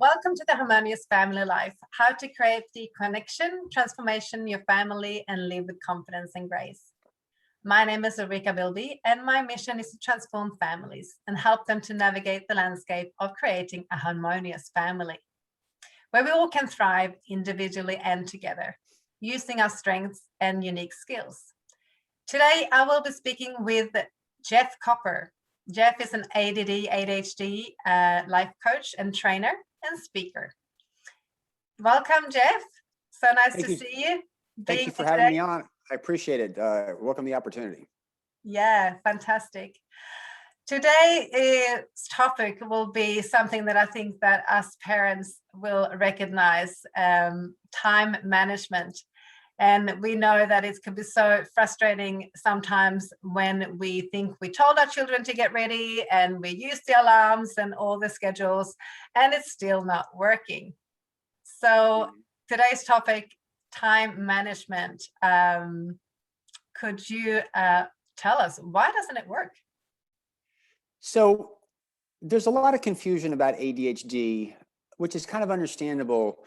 Welcome to the Harmonious Family Life, how to create the connection, transformation, your family, and live with confidence and grace. My name is Ulrika Bilby, and my mission is to transform families and help them to navigate the landscape of creating a harmonious family, where we all can thrive individually and together, using our strengths and unique skills. Today, I will be speaking with Jeff Copper. Jeff is an ADD, ADHD life coach and trainer and speaker. Welcome, Jeff. So nice to see you. Thank you for having me on. I appreciate it. Welcome the opportunity. Yeah, fantastic. Today's topic will be something that I think that us parents will recognize, time management. And we know that it can be so frustrating sometimes when we think we told our children to get ready and we use the alarms and all the schedules, and it's still not working. So today's topic, time management. Could you tell us, why doesn't it work? So there's a lot of confusion about ADHD, which is kind of understandable.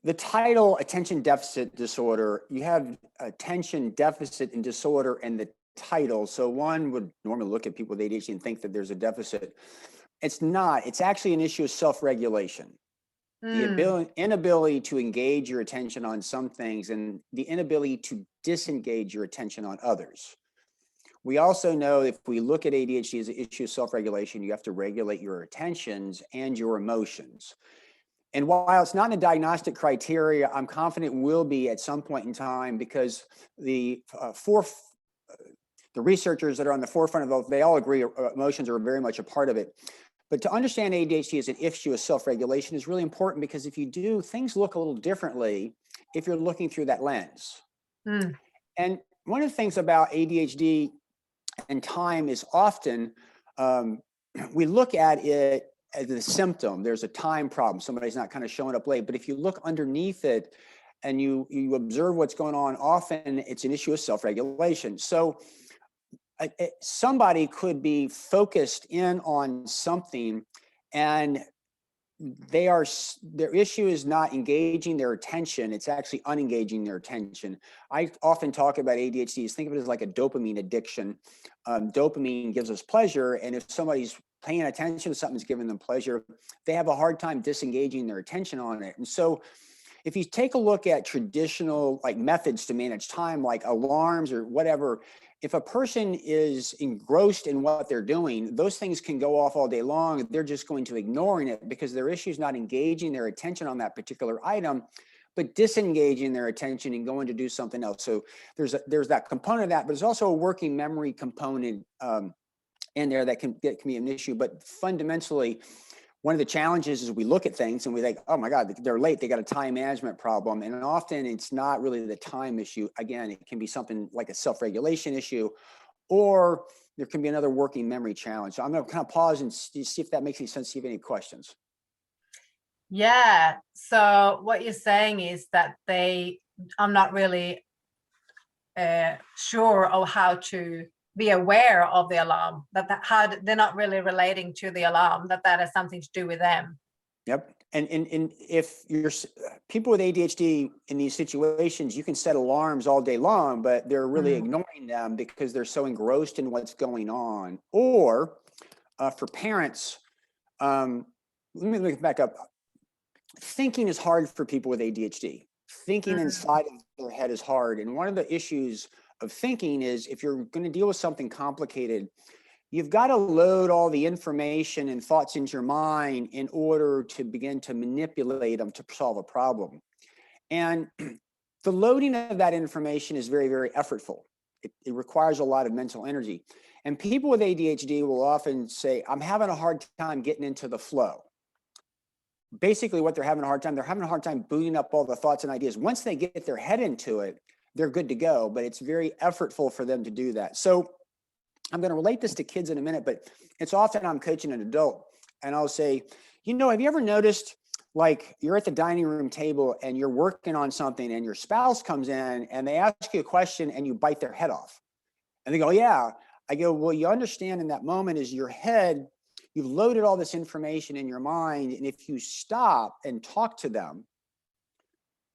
The title, attention deficit disorder, you have attention deficit and disorder and the title. So one would normally look at people with ADHD and think that there's a deficit. It's not. It's actually an issue of self-regulation. The inability to engage your attention on some things and the inability to disengage your attention on others. We also know if we look at ADHD as an issue of self-regulation, you have to regulate your attentions and your emotions. And while it's not in a diagnostic criteria, I'm confident it will be at some point in time because the researchers that are on the forefront of it, they all agree emotions are very much a part of it. But to understand ADHD as an issue of self-regulation is really important because if you do, things look a little differently if you're looking through that lens. And one of the things about ADHD and time is often we look at it as a symptom. There's a time problem. Somebody's not kind of showing up late. But if you look underneath it and you observe what's going on, often it's an issue of self-regulation. So somebody could be focused in on something and their issue is not engaging their attention. It's actually unengaging their attention. I often talk about ADHD think of it as like a dopamine addiction. Dopamine gives us pleasure. And if somebody's paying attention to something that's giving them pleasure, they have a hard time disengaging their attention on it. And so if you take a look at traditional like methods to manage time, like alarms or whatever, if a person is engrossed in what they're doing, those things can go off all day long. They're just going to ignoring it because their issue is not engaging their attention on that particular item, but disengaging their attention and going to do something else. So there's that component of that, but there's also a working memory component in there that can be an issue. But fundamentally, one of the challenges is we look at things and we think, oh my God, they're late. They got a time management problem. And often it's not really the time issue. Again, it can be something like a self-regulation issue, or there can be another working memory challenge. So I'm going to kind of pause and see if that makes any sense. See if you have any questions. Yeah. So what you're saying is that I'm not really sure of how to be aware of the alarm, how they're not really relating to the alarm, that has something to do with them. Yep. And if you're people with ADHD in these situations, you can set alarms all day long, but they're really ignoring them because they're so engrossed in what's going on. Or for parents, let me back up. Thinking is hard for people with ADHD. Thinking inside of their head is hard. And one of the issues of thinking is if you're going to deal with something complicated, you've got to load all the information and thoughts into your mind in order to begin to manipulate them to solve a problem. And the loading of that information is very, very effortful. It requires a lot of mental energy. And people with ADHD will often say, I'm having a hard time getting into the flow. Basically what they're having a hard time booting up all the thoughts and ideas. Once they get their head into it, they're good to go, but it's very effortful for them to do that. So I'm going to relate this to kids in a minute, but it's often I'm coaching an adult and I'll say, have you ever noticed like you're at the dining room table and you're working on something and your spouse comes in and they ask you a question and you bite their head off? And they go, yeah. I go, well, you understand in that moment is your head you've loaded all this information in your mind. And if you stop and talk to them,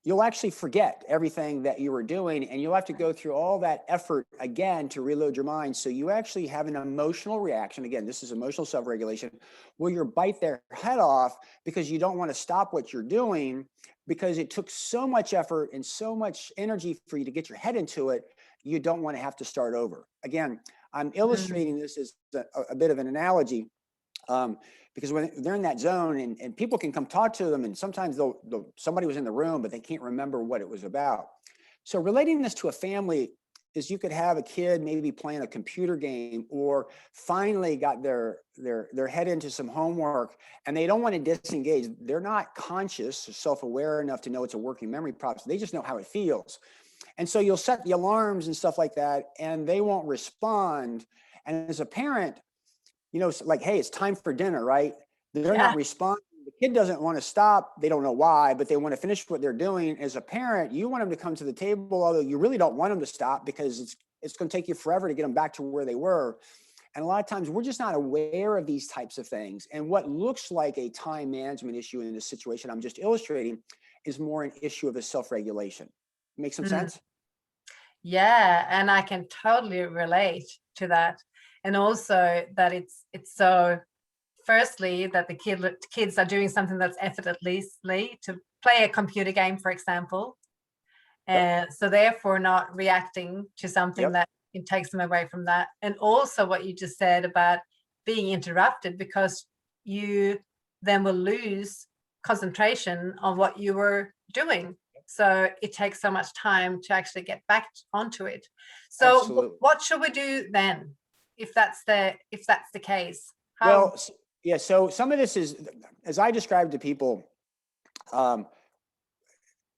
you'll actually forget everything that you were doing, and you'll have to go through all that effort again to reload your mind. So you actually have an emotional reaction. Again, this is emotional self-regulation, where you bite their head off because you don't want to stop what you're doing, because it took so much effort and so much energy for you to get your head into it. You don't want to have to start over. Again, I'm illustrating this as a bit of an analogy. Because when they're in that zone, and people can come talk to them, and sometimes somebody was in the room, but they can't remember what it was about. So relating this to a family is, you could have a kid maybe playing a computer game, or finally got their head into some homework, and they don't want to disengage. They're not conscious or self-aware enough to know it's a working memory process. They just know how it feels. And so you'll set the alarms and stuff like that, and they won't respond. And as a parent, like, hey, it's time for dinner, right? They're not responding. The kid doesn't want to stop. They don't know why, but they want to finish what they're doing. As a parent, you want them to come to the table, although you really don't want them to stop, because it's going to take you forever to get them back to where they were. And a lot of times we're just not aware of these types of things. And what looks like a time management issue in this situation I'm just illustrating is more an issue of a self-regulation. Make some sense? Yeah, and I can totally relate to that. And also that it's so, firstly, that the kids are doing something that's effortlessly, to play a computer game, for example. And so therefore not reacting to something that it takes them away from that. And also what you just said about being interrupted, because you then will lose concentration on what you were doing. So it takes so much time to actually get back onto it. So Absolutely. what should we do then, if that's the case? Well, yeah. So some of this is, as I described to people,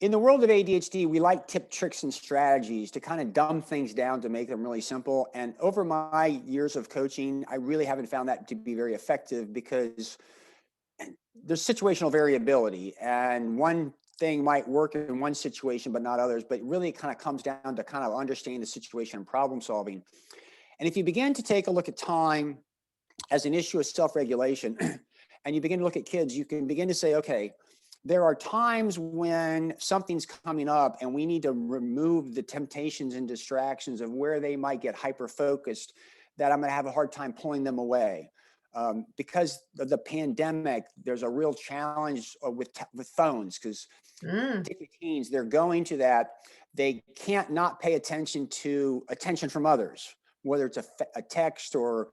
in the world of ADHD, we like tip, tricks, and strategies to kind of dumb things down to make them really simple. And over my years of coaching, I really haven't found that to be very effective, because there's situational variability, and one thing might work in one situation but not others. But really, it kind of comes down to kind of understanding the situation and problem solving. And if you begin to take a look at time as an issue of self-regulation, and you begin to look at kids, you can begin to say, okay, there are times when something's coming up and we need to remove the temptations and distractions of where they might get hyper-focused, that I'm going to have a hard time pulling them away. Because of the pandemic, there's a real challenge with phones, because teens, they're going to that. They can't not pay attention to attention from others, whether it's a text or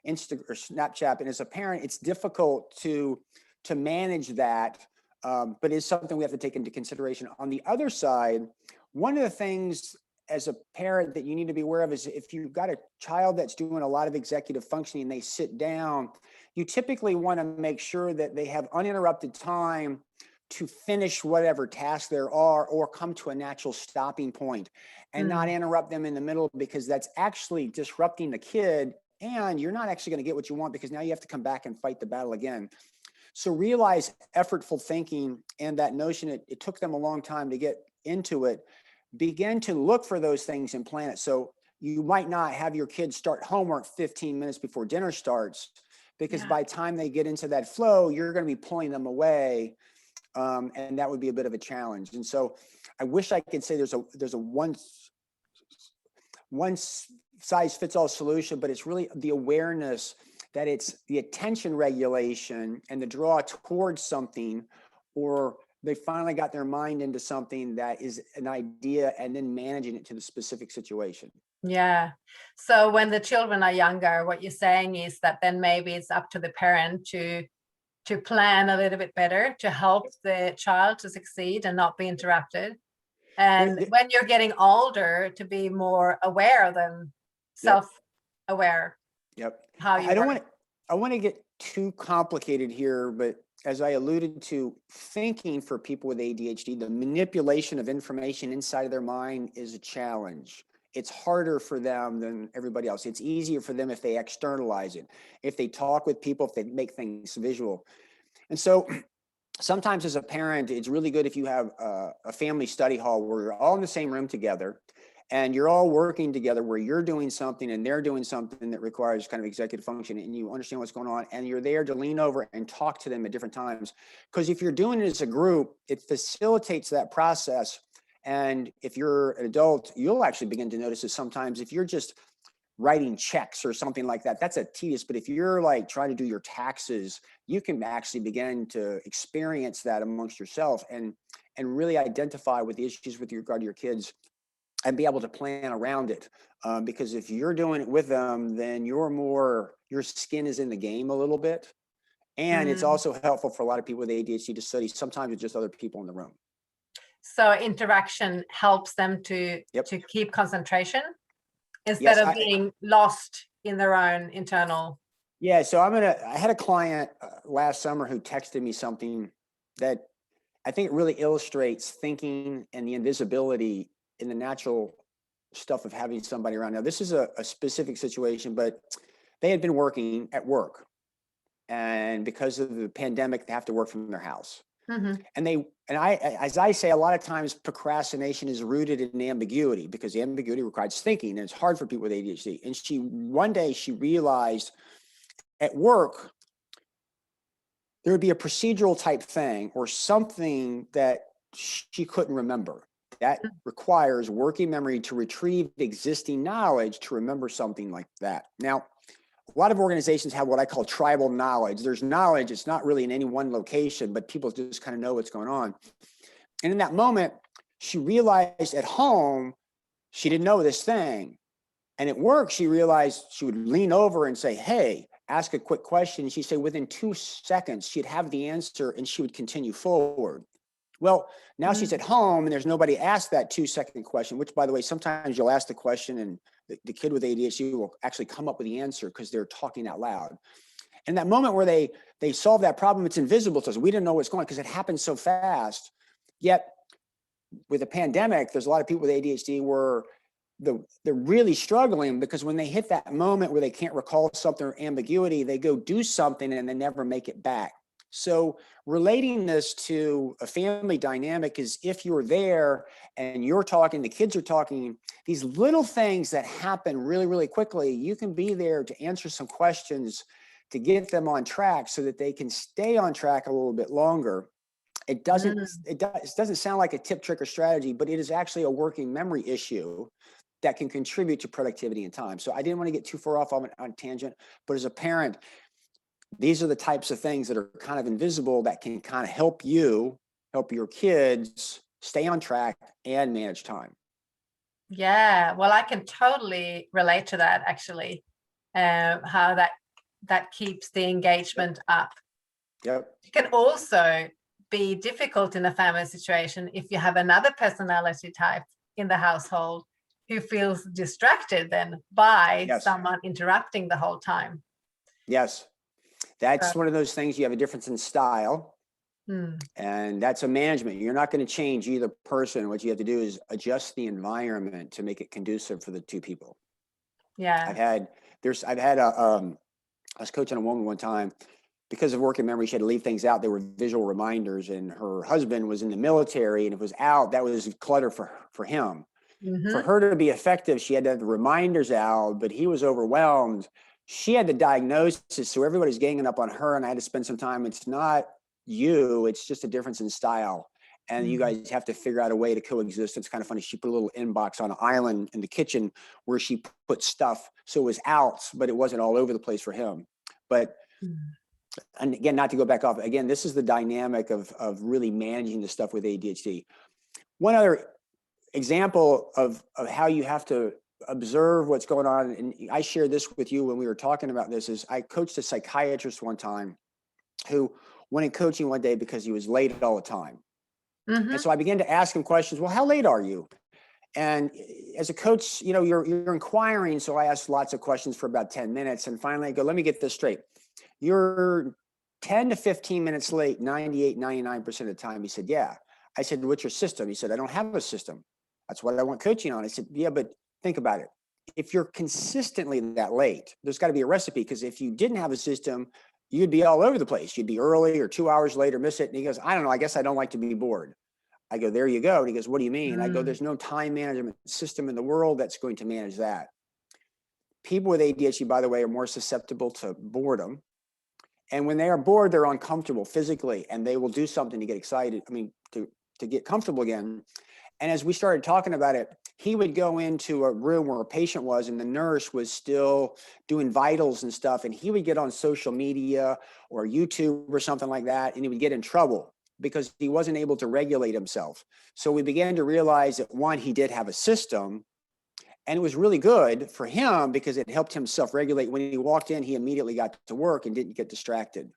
Insta or Snapchat. And as a parent, it's difficult to manage that, but it's something we have to take into consideration. On the other side, one of the things as a parent that you need to be aware of is, if you've got a child that's doing a lot of executive functioning and they sit down, you typically want to make sure that they have uninterrupted time to finish whatever tasks there are, or come to a natural stopping point, and not interrupt them in the middle, because that's actually disrupting the kid, and you're not actually going to get what you want, because now you have to come back and fight the battle again. So realize effortful thinking, and that notion it took them a long time to get into it. Begin to look for those things and plan it. So you might not have your kids start homework 15 minutes before dinner starts, because by the time they get into that flow, you're going to be pulling them away. And that would be a bit of a challenge. And so I wish I could say there's a one size fits all solution, but it's really the awareness that it's the attention regulation and the draw towards something, or they finally got their mind into something that is an idea, and then managing it to the specific situation. Yeah. So when the children are younger, what you're saying is that then maybe it's up to the parent to plan a little bit better to help the child to succeed and not be interrupted. And when you're getting older, to be more aware than self-aware. Yep. How you I want to get too complicated here, but as I alluded to, thinking for people with ADHD, the manipulation of information inside of their mind is a challenge. It's harder for them than everybody else. It's easier for them if they externalize it, if they talk with people, if they make things visual. And so sometimes as a parent, it's really good if you have a family study hall where you're all in the same room together, and you're all working together where you're doing something and they're doing something that requires kind of executive function, and you understand what's going on, and you're there to lean over and talk to them at different times. Because if you're doing it as a group, it facilitates that process. And if you're an adult, you'll actually begin to notice that sometimes if you're just writing checks or something like that, that's a tedious. But if you're like trying to do your taxes, you can actually begin to experience that amongst yourself and really identify with the issues with regard to your kids and be able to plan around it. Because if you're doing it with them, then your skin is in the game a little bit. And it's also helpful for a lot of people with ADHD to study sometimes with just other people in the room. So interaction helps them to keep concentration instead of being lost in their own internal. Yeah. So I had a client last summer who texted me something that I think really illustrates thinking and the invisibility in the natural stuff of having somebody around. Now, this is a specific situation, but they had been working at work, and because of the pandemic, they have to work from their house. And as I say, a lot of times procrastination is rooted in ambiguity, because the ambiguity requires thinking, and it's hard for people with ADHD. And one day she realized at work, there would be a procedural type thing or something that she couldn't remember. That requires working memory to retrieve existing knowledge to remember something like that. Now, a lot of organizations have what I call tribal knowledge. There's knowledge, it's not really in any one location, but people just kind of know what's going on. And in that moment, she realized at home, she didn't know this thing. And at work, she realized she would lean over and say, hey, ask a quick question. She'd say within 2 seconds, she'd have the answer and she would continue forward. Well, now she's at home and there's nobody asked that 2-second question, which, by the way, sometimes you'll ask the question and the kid with ADHD will actually come up with the answer because they're talking out loud. And that moment where they solve that problem, it's invisible to us. We didn't know what's going on because it happened so fast. Yet with the pandemic, there's a lot of people with ADHD where they're really struggling, because when they hit that moment where they can't recall something or ambiguity, they go do something and they never make it back. So relating this to a family dynamic is, if you're there and you're talking, the kids are talking, these little things that happen really, really quickly, you can be there to answer some questions to get them on track so that they can stay on track a little bit longer. It doesn't sound like a tip, trick, or strategy, but it is actually a working memory issue that can contribute to productivity and time. So I didn't want to get too far off on a tangent, but as a parent, these are the types of things that are kind of invisible that can kind of help your kids stay on track and manage time. Yeah, well, I can totally relate to that, actually, how that keeps the engagement up. Yep. It can also be difficult in a family situation if you have another personality type in the household who feels distracted then by someone interrupting the whole time. Yes. That's one of those things. You have a difference in style, and that's a management. You're not going to change either person. What you have to do is adjust the environment to make it conducive for the two people. Yeah. I was coaching a woman one time, because of working memory, she had to leave things out. There were visual reminders, and her husband was in the military, and if it was out, that was clutter for him. For her to be effective, she had to have the reminders out, but he was overwhelmed. She had the diagnosis, so everybody's ganging up on her, and I had to spend some time. It's not you, it's just a difference in style. And you guys have to figure out a way to coexist. It's kind of funny. She put a little inbox on an island in the kitchen where she put stuff, so it was out, but it wasn't all over the place for him. But and again, not to go back off, again, this is the dynamic of really managing the stuff with ADHD. One other example of how you have to observe what's going on, and I shared this with you when we were talking about this, is I coached a psychiatrist one time who went in coaching one day because he was late all the time. And so I began to ask him questions. Well, how late are you? And as a coach, you're inquiring. So I asked lots of questions for about 10 minutes. And finally I go, let me get this straight. You're 10 to 15 minutes late, 98, 99% of the time. He said, yeah. I said, what's your system? He said, I don't have a system. That's what I want coaching on. I said, yeah, but think about it. If you're consistently that late, there's got to be a recipe, because if you didn't have a system, you'd be all over the place. You'd be early or 2 hours later, miss it. And he goes, I don't know. I guess I don't like to be bored. I go, there you go. And he goes, what do you mean? I go, Mm. there's no time management system in the world that's going to manage that. People with ADHD, by the way, are more susceptible to boredom. And when they are bored, they're uncomfortable physically, and they will do something to get excited. I mean, to get comfortable again. And as we started talking about it, he would go into a room where a patient was, and the nurse was still doing vitals and stuff. And he would get on social media or YouTube or something like that, and he would get in trouble because he wasn't able to regulate himself. So we began to realize that, one, he did have a system, and it was really good for him because it helped him self-regulate. When he walked in, he immediately got to work and didn't get distracted.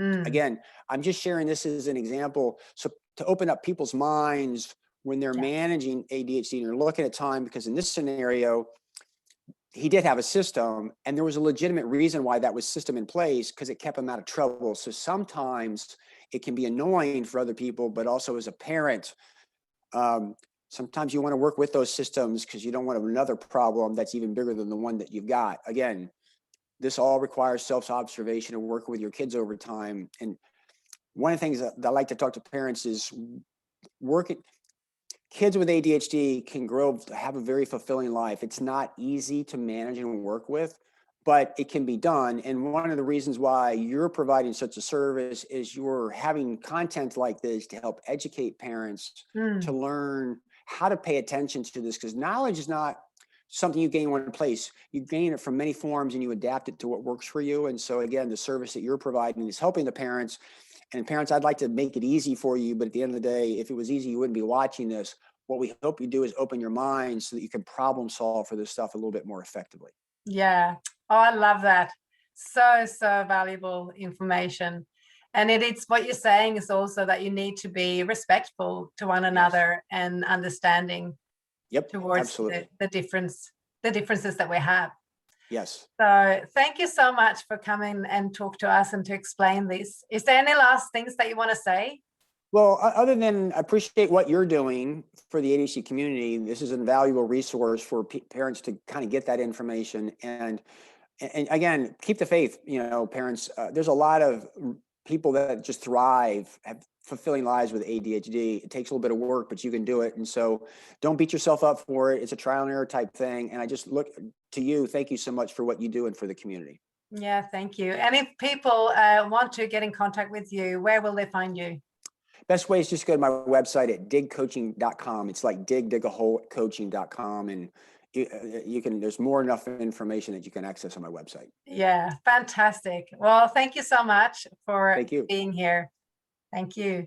Mm. Again, I'm just sharing this as an example. So to open up people's minds when they're Yeah. managing ADHD and you're looking at time, because in this scenario, he did have a system, and there was a legitimate reason why that was system in place, because it kept him out of trouble. So sometimes it can be annoying for other people, but also as a parent, sometimes you want to work with those systems because you don't want another problem that's even bigger than the one that you've got. Again, this all requires self-observation and working with your kids over time. And one of the things that I like to talk to parents is working. Kids with ADHD can grow to have a very fulfilling life. It's not easy to manage and work with, but it can be done. And one of the reasons why you're providing such a service is you're having content like this to help educate parents Mm. to learn how to pay attention to this, because knowledge is not something you gain one place. You gain it from many forms and you adapt it to what works for you. And so again, the service that you're providing is helping the parents. And parents, I'd like to make it easy for you, but at the end of the day, if it was easy, you wouldn't be watching this. What we hope you do is open your mind so that you can problem solve for this stuff a little bit more effectively. Yeah. Oh, I love that. So, so valuable information. And it's what you're saying is also that you need to be respectful to one another and understanding Yep, towards absolutely. the differences that we have. Yes. So thank you so much for coming and talk to us and to explain this. Is there any last things that you want to say? Well, other than I appreciate what you're doing for the ADHD community, this is an invaluable resource for parents to kind of get that information. And again, keep the faith, parents. There's a lot of people that just thrive, have fulfilling lives with ADHD. It takes a little bit of work, but you can do it. And so don't beat yourself up for it. It's a trial and error type thing. And I just look to you. Thank you so much for what you do and for the community. Yeah, thank you. And if people want to get in contact with you, where will they find you? Best way is just go to my website at digcoaching.com. It's like dig a hole coaching.com. And you can, there's more enough information that you can access on my website. Yeah, fantastic. Well, thank you so much for Thank you. being here. Thank you.